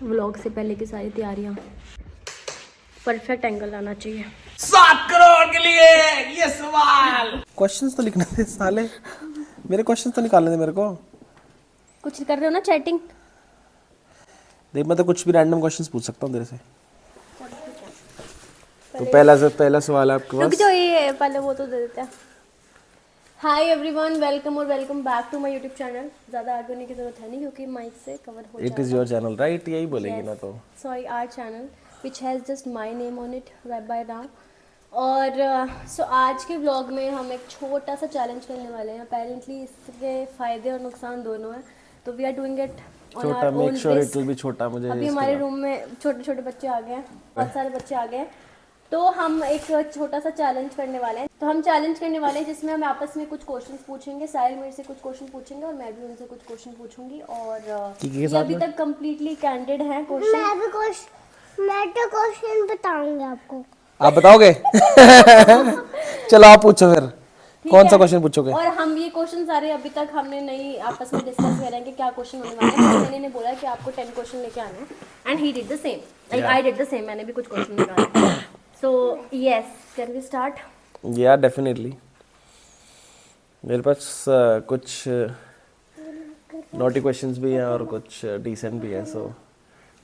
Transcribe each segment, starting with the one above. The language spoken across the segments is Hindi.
व्लॉग से पहले की सारी तैयारियां, परफेक्ट एंगल आना चाहिए। 7 करोड़ के लिए ये सवाल। क्वेश्चंस तो लिखने थे साले, मेरे क्वेश्चंस तो निकालने थे मेरे को। कुछ कर रहे हो ना चैटिंग? देख मैं तो कुछ भी रैंडम क्वेश्चंस पूछ सकता हूँ तेरे से। तो पहला सवाल है आपके रुक पास। जाओ, ये पहले वो तो दे देते हैं। हाय एवरीवन, वेलकम और welcome back to my YouTube channel. ज़्यादा आगे होने की ज़रूरत है नहीं क्योंकि माइक से कवर हो it is your channel right, यही बोलेगी ना तो। Sorry, our channel which has just my name on it right by now. और सो आज के व्लॉग में हम एक छोटा सा चैलेंज करने वाले हैं। अपेरेंटली इसके फ़ायदे और नुकसान दोनों हैं, तो we are doing it on छोटा, our make own sure it risk. Will be छोटा। मुझे अभी इसके हमारे बाद रूम में छोटे छोटे बच्चे आ गए हैं, बहुत सारे बच्चे आ गए हैं, तो हम एक छोटा सा चैलेंज करने वाले हैं। तो हम चैलेंज करने वाले हैं जिसमें हम आपस में कुछ क्वेश्चंस पूछेंगे। साहिल मेरे से कुछ क्वेश्चन पूछेंगे और मैं भी उनसे कुछ क्वेश्चन पूछूंगी। और किकी के ये साथ अभी में? तक कम्प्लीटली कैंडिड हैं क्वेश्चन। मैं तो क्वेश्चन बताऊंगी आपको। आप बताओगे? चलो आप पूछो फिर, ठीक कौन है? सा क्वेश्चन पूछोगे? और हम ये क्वेश्चन सारे अभी तक हमने नहीं आपस में डिस्कस कर रहे हैं कि क्या क्वेश्चन होने वाले हैं। मैंने ने बोला कि आपको 10 क्वेश्चन लेके आने हैं and he did the same, like I did the same. मैंने भी कुछ क्वेश्चन निकाले। So yes, can we start? Yeah definitely. मेरे पास कुछ नॉटी क्वेश्चंस भी हैं और कुछ डिसेंट भी हैं, so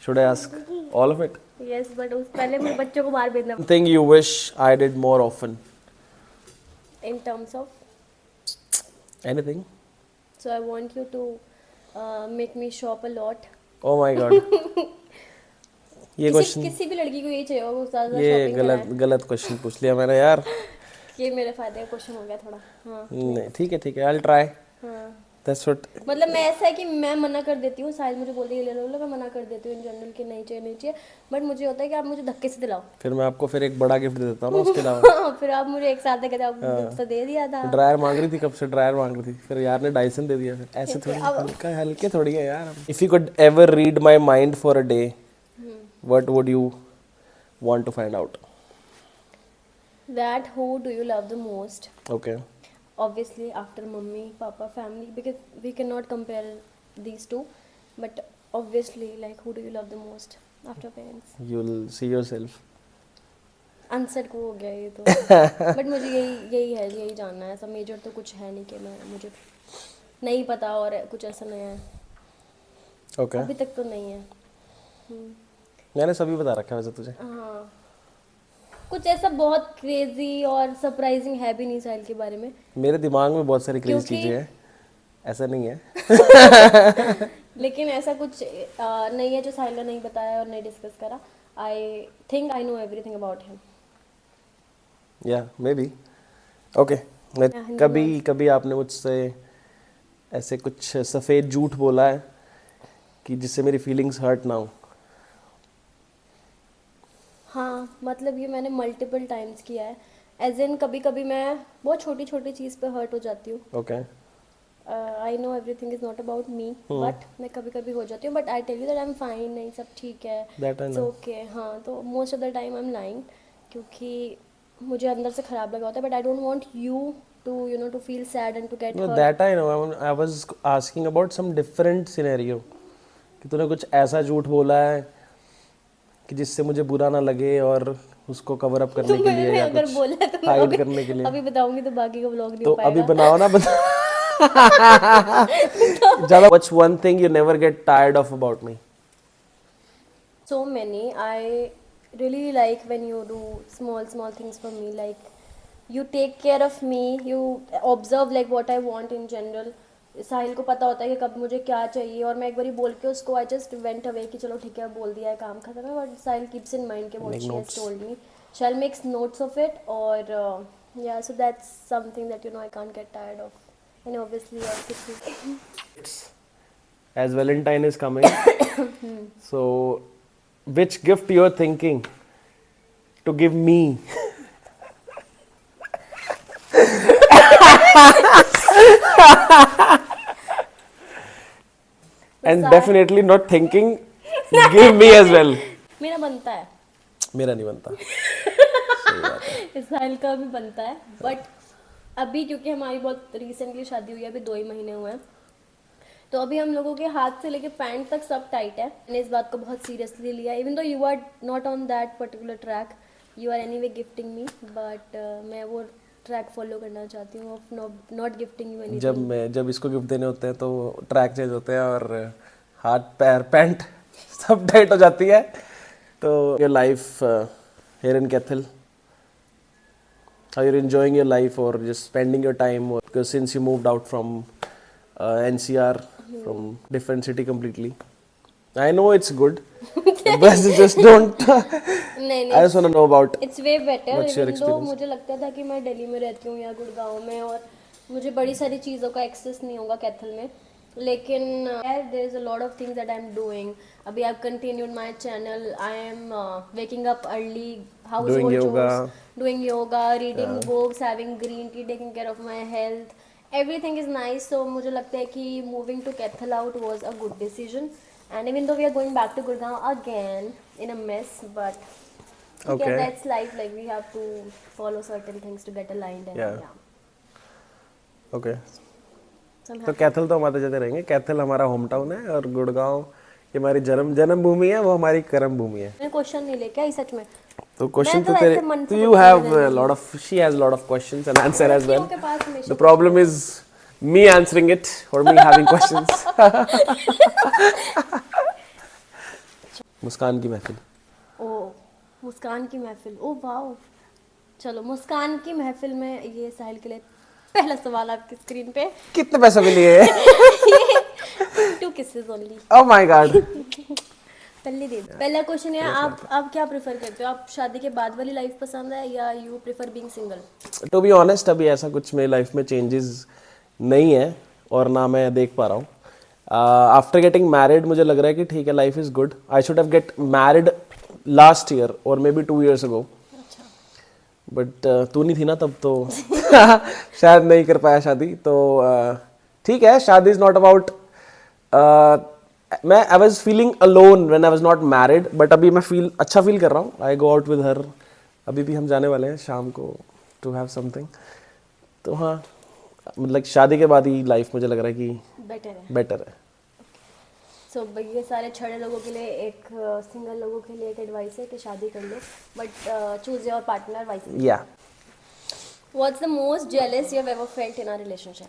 should I ask all of it? Yes, but उस पहले मेरे बच्चों को बाहर भेजना। Thing you wish I did more often? In terms of, anything? so I want you to make me shop a lot. Oh my God. ये क्वेश्चन, किसी भी लड़की को यही चाहिए होगा, ज़्यादा ये शॉपिंग कराए। गलत क्वेश्चन पूछ लिया मैंने यार। ये मेरे फायदे का क्वेश्चन हो गया थोड़ा। हाँ नहीं ठीक है, आई विल ट्राई। हाँ, दैट्स व्हाट। मतलब मैं ऐसा है कि मैं मना कर देती हूँ। साहिल मुझे बोलते ये ले लो, मैं मना कर देती हूँ इन जनरल कि नहीं चाहिए नहीं चाहिए। बट मुझे होता है कि आप मुझे धक्के से दिलाओ। फिर मैं आपको फिर एक बड़ा गिफ्ट दे देता हूँ ना उसके अलावा। फिर आप मुझे एक साथ देकर तो दे दिया था। ड्रायर मांग रही थी, कब से ड्रायर मांग रही थी, फिर यार ने डाइसन दे दिया। फिर ऐसे थोड़ी हल्के थोड़ी है यार। If you could ever read my mind for a day, what would you want to find out? That who do you love the most? Okay, Obviously after mummy papa family, because we cannot compare these two, but obviously like who do you love the most after parents? You will see yourself. Answer को हो गया ये तो। बट मुझे यही जानना है। ऐसा मेजर तो कुछ है नहीं कि मुझे नहीं पता और कुछ ऐसा नहीं है। ओके, अभी तक तो नहीं है। मैंने सभी बता रखा है वैसे तुझे। हाँ, कुछ ऐसा बहुत क्रेजी और सरप्राइजिंग है भी नहीं साहिल के बारे में। मेरे दिमाग में बहुत सारी क्रेजी क्योंकि- चीजें हैं, ऐसा नहीं है। लेकिन ऐसा कुछ नहीं है जो साहिल ने नहीं बताया और नहीं डिस्कस करा। I think I know everything about him. या मे बी। ओके, कभी आपने मुझसे ऐसे कुछ सफ़ेद झूठ बोला है कि जिससे मेरी फीलिंग्स हर्ट ना हो? हाँ, मतलब ये मैंने मल्टीपल टाइम्स किया है। एज इन कभी कभी मैं बहुत छोटी छोटी चीज़ पे हर्ट हो जाती हूँ। Okay, I know everything is not about me, but मैं कभी कभी हो जाती हूँ। But I tell you that I am fine, नहीं सब ठीक है, that I it's no. Okay. हाँ, तो most of the time I am lying क्योंकि मुझे अंदर से ख़राब लगा होता है। But I don't want you to to feel sad and to get no hurt. That I no, I was asking about some different scenario कि तूने कुछ ऐसा झूठ बोला है कि जिससे मुझे बुरा ना लगे और उसको कवर अप करने के लिए मैंने या अगर कुछ बोला है तो मैं हाइड करने के लिए। अभी बताऊंगी तो बाकी का व्लॉग नहीं तो हो पाएगा। अभी बनाओ ना, बता। What's one thing you never get tired of about me? So many. I really like when you do small things for me. Like you take care of me. You observe like what I want in general. साहिल को पता होता है कि कब मुझे क्या चाहिए और मैं एक बारी बोल के उसको आई जस्ट वेंट अवे कि चलो ठीक है बोल दिया है, काम खत्म है। But Sahil keeps in mind के what she has told me, shall makes notes of it. और या so that's something that I can't get tired of. And obviously As Valentine is coming, so which gift you are thinking to give me? And definitely not thinking, give me as well. मेरा बनता है, मेरा नहीं बनता। साहिल का भी बनता है। बट अभी क्योंकि हमारी बहुत रिसेंटली शादी हुई है, अभी 2 ही महीने हुए हैं, तो अभी हम लोगों के हाथ से लेके पैंट तक सब टाइट है। मैंने इस बात को बहुत सीरियसली लिया, even though you are not on that particular track, you are anyway gifting me, but मैं वो ट्रैक फॉलो करना चाहती हूँ of not gifting you anything. जब इसको गिफ्ट देने होते हैं तो ट्रैक चेंज होते हैं और हाथ पैर पैंट सब टाइट हो जाती है। तो your life here in Kethel, how you're enjoying your life or just spending your time, or because since you moved out from NCR, from different city completely, I know it's good but just don't नहीं I just want to know about it's way better. what's your even though experience. मुझे लगता था कि मैं दिल्ली में रहती हूँ या गुड़गांव में और मुझे बड़ी सारी चीज़ों का एक्सेस नहीं होगा कैथल में, लेकिन there is a lot of things that I am doing. अभी I continued my channel, I am waking up early, house Doing hold yoga. Chores, doing yoga, reading books, having green tea, taking care of my health, everything is nice. So मुझे लगता है कि moving to Kaithal out was a good decision, and even though we are going back to Gurgaon again in a mess, but Okay. yeah, that's life. Like we have to follow certain things to get aligned. And Yeah. Okay. So I'm तो कैथल तो हमारे जाते रहेंगे। कैथल हमारा होम टाउन है और गुड़गांव ये हमारी जन्म भूमि है, वो हमारी कर्म भूमि है। मैंने क्वेश्चन नहीं लेके आई सच में। तो क्वेश्चन मैं तो तो तेरे ऐसे मन से you पूछ have रही a lot of she has a lot of questions and answer as well. लड़कियों के पास हमेशा The problem is me answering it or me having questions. मुस्कान की महफिल। ओ मुस्कान की महफिल, ओ वाओ। चलो मुस्कान की महफिल में ये साहिल के लिए पहला सवाल आपकी स्क्रीन पे। कितने पैसों के लिए? 2 kisses only। Oh my god. पहले दे दो। पहला क्वेश्चन है, आप क्या प्रेफर करते हो? आप शादी के बाद वाली लाइफ पसंद है या you prefer being single? To be honest अभी ऐसा कुछ मेरी लाइफ में चेंजेस नहीं है और ना मैं देख पा रहा हूँ। आफ्टर गेटिंग मैरिड मुझे लग रहा है कि ठीक है, life is good. I should have get married last year और may be 2 years ago, but तू नहीं थी ना तब, तो शायद नहीं कर पाया शादी। तो ठीक है, शादी इज नॉट अबाउट मैं I was feeling alone when I was not married, but अभी मैं अच्छा फील कर रहा हूँ। आई गो आउट विद हर, अभी भी हम जाने वाले हैं शाम को टू हैव समथिंग। तो हाँ, मतलब शादी के बाद ही लाइफ मुझे लग रहा है कि बेटर है। सो ये सारे छड़े लोगों के लिए एक सिंगल लोगों के लिए एक एडवाइस है कि शादी कर लो, but choose your partner wisely. या what's the most jealous you have ever felt in a relationship?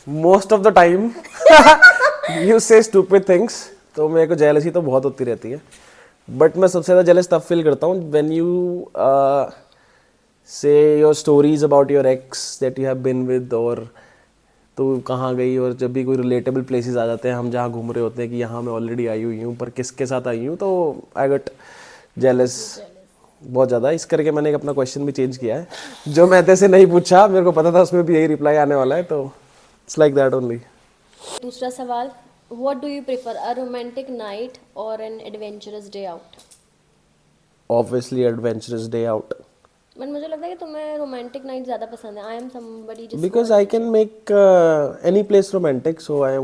Most of the time you say stupid things, तो मेरे को जेलसी तो बहुत होती रहती है, बट मैं सबसे ज़्यादा जेलस तब फील करता हूँ when you say your stories about your ex that you have been with, और तो कहाँ गई, और जब भी कोई रिलेटेबल प्लेसेस आ जाते हैं, हम जहाँ घूम रहे होते हैं कि यहाँ मैं ऑलरेडी आई हुई हूँ पर किसके साथ आई हूँ, तो आई गेट जेलस बहुत ज़्यादा। इस करके मैंने एक अपना क्वेश्चन भी चेंज किया है, जो मैं तेरे से नहीं पूछा, मेरे को पता था उसमें भी यही रिप्लाई आने वाला है, तो इट्स लाइक दैट ओनली। दूसरा सवाल, what do you prefer, a romantic night और an adventurous day out? Obviously adventurous day out, but मुझे लगता है कि तुम्हें रोमांटिक नाइट ज़्यादा पसंद है। I am somebody just because I can make any place romantic, so I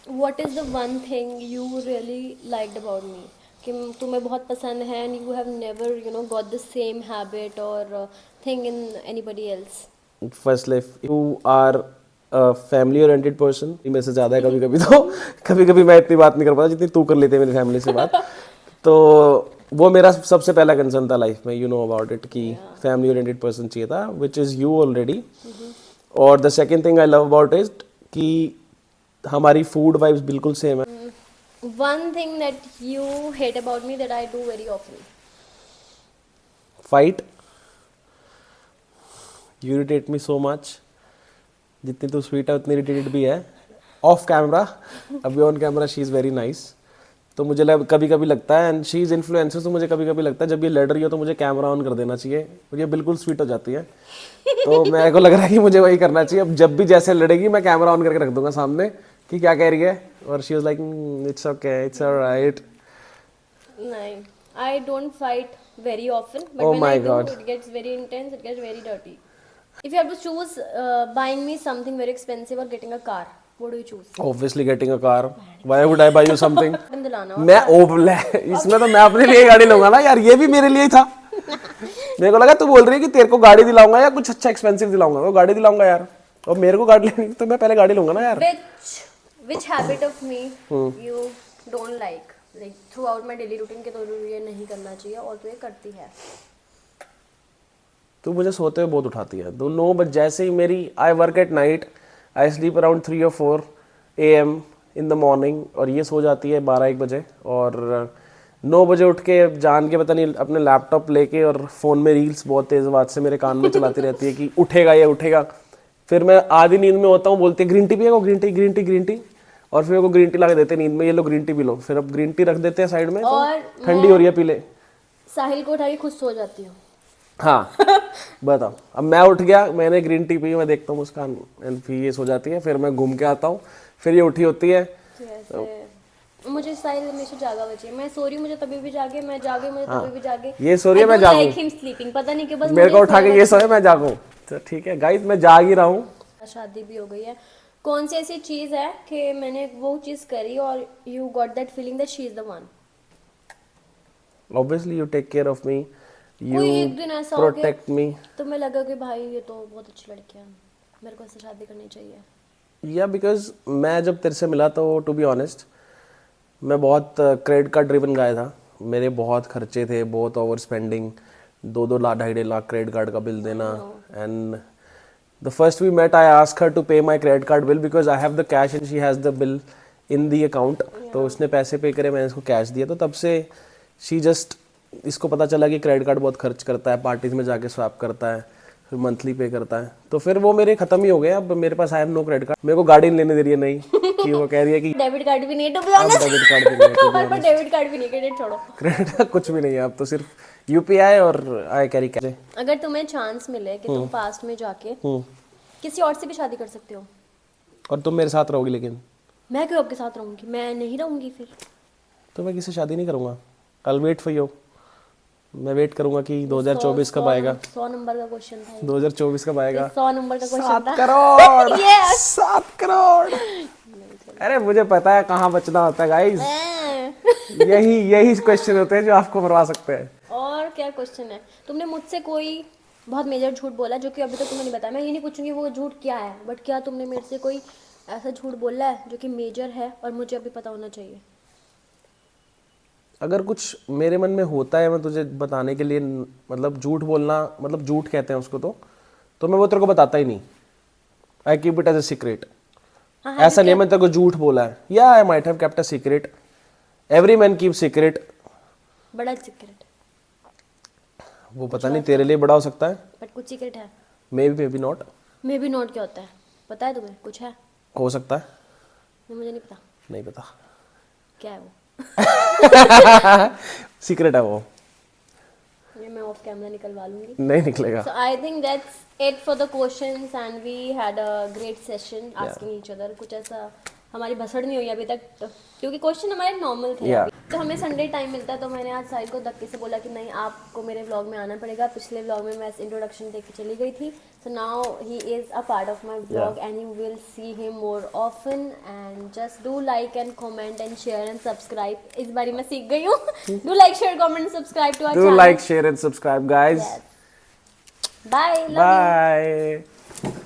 what is the one thing you really liked about me, कि तुम्हें बहुत पसंद है and you have never you know got the same habit और thing in anybody else? First life you are family oriented person, मेरे से ज़्यादा है कभी कभी, तो कभी कभी मैं इतनी बात नहीं कर पाता जितनी तू कर लेते है मेरी फैमिली से बात। तो वो मेरा सबसे पहला कंसर्न था लाइफ में, यू नो अबाउट इट, कि फैमिली ओरिएंटेड पर्सन चाहिए था, विच इज़ यू ऑलरेडी। और the second thing I love about it कि हमारी फूड वाइब्स बिल्कुल सेम है। One thing that you hate about me that I do very often? Fight, you irritate me so much, जितनी तू स्वीट है उतनी इरिटेटेड भी है ऑफ कैमरा, अभी on camera she is very nice. तो मुझे कभी कभी लगता है, एंड शी इज़ इन्फ्लुएंसर, तो मुझे कभी कभी लगता है जब ये लड़ रही हो तो मुझे कैमरा ऑन कर देना चाहिए, और ये बिल्कुल स्वीट हो जाती है। तो मेरे को लग रहा है कि मुझे वही करना चाहिए, अब जब भी जैसे लड़ेगी मैं कैमरा ऑन करके रख दूंगा सामने कि क्या कह रही है, और she was like it's okay, it's alright. नहीं, I don't fight very often, but Oh when my I do, God. it gets very intense, it gets very dirty. If you have to choose buying me something very expensive or getting a car, what do you choose? Obviously getting a car, why would I buy you something? तुम दिलाना। मैं इसमें तो मैं अपने लिए गाड़ी लूंगा ना यार, ये भी मेरे लिए ही था। मेरे को लगा तू बोल रही है कि तेरे को गाड़ी दिलाऊंगा या कुछ अच्छा एक्सपेंसिव दिलाऊंगा, तो गाड़ी दिलाऊंगा यार। और मेरे को गाड़ी लेनी तो मैं पहले गाड़ी लूंगा ना यार। Which habit of me you don't like throughout my daily routine के तो ये नहीं करना चाहिए और तू ये करती है? तू मुझे सोते हुए बहुत उठाती है। तो 9 बजे जैसे ही मेरी I work at night, I sleep around 3 or 4 AM in the morning, और ये सो जाती है 12-1 बजे, और 9 बजे उठ के जान के पता नहीं अपने लैपटॉप लेके और फ़ोन में रील्स बहुत तेज़ आवाज़ से मेरे कान में चलाती रहती है कि उठेगा ये उठेगा। फिर मैं आधी नींद में होता हूँ, बोलती है ग्रीन टी पिएगा, green tea green tea green tea, और फिर मेरे को ग्रीन टी ला के देते नींद में, ये लो ग्रीन टी पी लो। फिर अब ग्रीन टी रख देते हैं साइड में, और तो ठंडी हो रही है पी ले। साहिल को उठा के खुद सो जाती हूँ। हाँ बताओ, अब मैं उठ गया, मैंने ग्रीन टी पी, मैं देखता हूँ मुस्कान एंड फिर ये सो जाती है, फिर मैं घूम के आता हूँ, फिर ये उठी होती है। मुझे साहिल हमेशा जागा बचे, मैं सो रही हूँ मुझे तभी भी जागे, मैं जागे मुझे तभी भी जागे। ये सो रही है मैं जागूं, लाइक हिम स्लीपिंग, पता नहीं कि बस मेरे को उठा के ये सोए मैं जागूं। तो ठीक है गाइस, मैं जाग ही रहा हूँ। शादी भी हो गई है। कौन सी ऐसी चीज है कि मैंने वो चीज करी और you got that feeling that she is the one? Obviously you take care of me, कोई यू एक दिन ऐसा हो प्रोटेक्ट मी। तो मैं लगा कि भाई ये तो बहुत अच्छी लड़की है, मेरे को इससे शादी करनी चाहिए। या बिकॉज मैं जब तेरे से मिला तो टू बी ऑनेस्ट मैं बहुत क्रेडिट कार्ड ड्रिवन गाय था। मेरे बहुत खर्चे थे, बहुत over spending, 2-2 lakh 2.5 lakh credit card का बिल देना। And the first we met I ask her to pay my credit card bill because I have the cash and she has the bill in the account. तो उसने पैसे पे करे, मैंने उसको कैश दिया। तो तब से शी जस्ट, इसको पता चला कि क्रेडिट कार्ड बहुत खर्च करता है, पार्टीज में जाके स्वैप करता है, फिर मंथली पे करता है। तो फिर वो मेरे खत्म ही हो गए। अब मेरे पास I have no credit card. मेरे को गाड़ी लेने दे रही है नहीं कि वो कह रही है कि डेबिट कार्ड भी नहीं है, टू बी अब ऑनेस्ट डेबिट कार्ड भी नहीं है, हमारे पास डेबिट कार्ड भी नहीं, क्रेडिट छोड़ो। क्रेडिट कार्ड कुछ भी नहीं है, अब तो सिर्फ यूपीआई और आई कैरी कैश। अगर तुम्हें चांस मिले कि तुम पास्ट में जाके किसी और से भी शादी कर सकते हो, और तुम मेरे साथ रहोगी, लेकिन मैं क्यों आपके साथ रहूंगी? मैं नहीं रहूंगी फिर। तो मैं किसी से शादी नहीं करूंगा। I wait for you. मैं वेट करूंगा कि 2024 कब आएगा। 100 नंबर का क्वेश्चन था ये। 2024 कब आएगा? 100 नंबर का क्वेश्चन 7 था। करोड़ Yes! 7 करोड़। अरे मुझे पता है कहाँ बचना होता है गाइस। यही क्वेश्चन होते हैं जो आपको मरवा सकते हैं। और क्या क्वेश्चन है? तुमने मुझसे कोई बहुत मेजर झूठ बोला जो कि अभी तक तुम्हें नहीं बताया। मैं ये नहीं पूछूंगी वो झूठ क्या है, बट क्या तुमने मेरे से कोई ऐसा झूठ बोला है जो कि मेजर है और मुझे अभी पता होना चाहिए? अगर कुछ मेरे मन में होता है, मैं तुझे बताने के लिए, मतलब झूठ बोलना, मतलब झूठ कहते हैं उसको, तो मैं वो तेरे को बताता ही नहीं। I keep it as a secret. ऐसा नहीं है मैं तेरे को झूठ बोला है। या I might have kept a secret. Every man keep secret. बड़ा सीक्रेट, वो पता नहीं तेरे लिए बड़ा हो सकता है, बट कुछ सीक्रेट है। May be not. May be not क्या होता है पता है तुम्हें? कुछ है? हो सकता है, मुझे नहीं पता नहीं पता। क्या है वो। सीक्रेट है वो। ये मैं ऑफ कैमरा निकलवा लूंगी। नहीं निकलेगा। So I think that's it for the questions and we had a great session asking each other। कुछ ऐसा हमारी भसड़ नहीं हुई अभी तक तो, क्योंकि क्वेश्चन हमारे नॉर्मल थे। Yeah. अभी तो हमें संडे टाइम मिलता है तो मैंने आज साहिल को धक्के से बोला कि नहीं आपको मेरे व्लॉग में आना पड़ेगा। पिछले व्लॉग में मैं इंट्रोडक्शन दे के चली गई थी, so now he is a part of my vlog and you will see him more often. And just do like and comment and share and subscribe. इस बारी मैं सीख गई हूँ। Do like share comment subscribe to our Do channel. like, share and subscribe guys. Bye. Love you. Bye.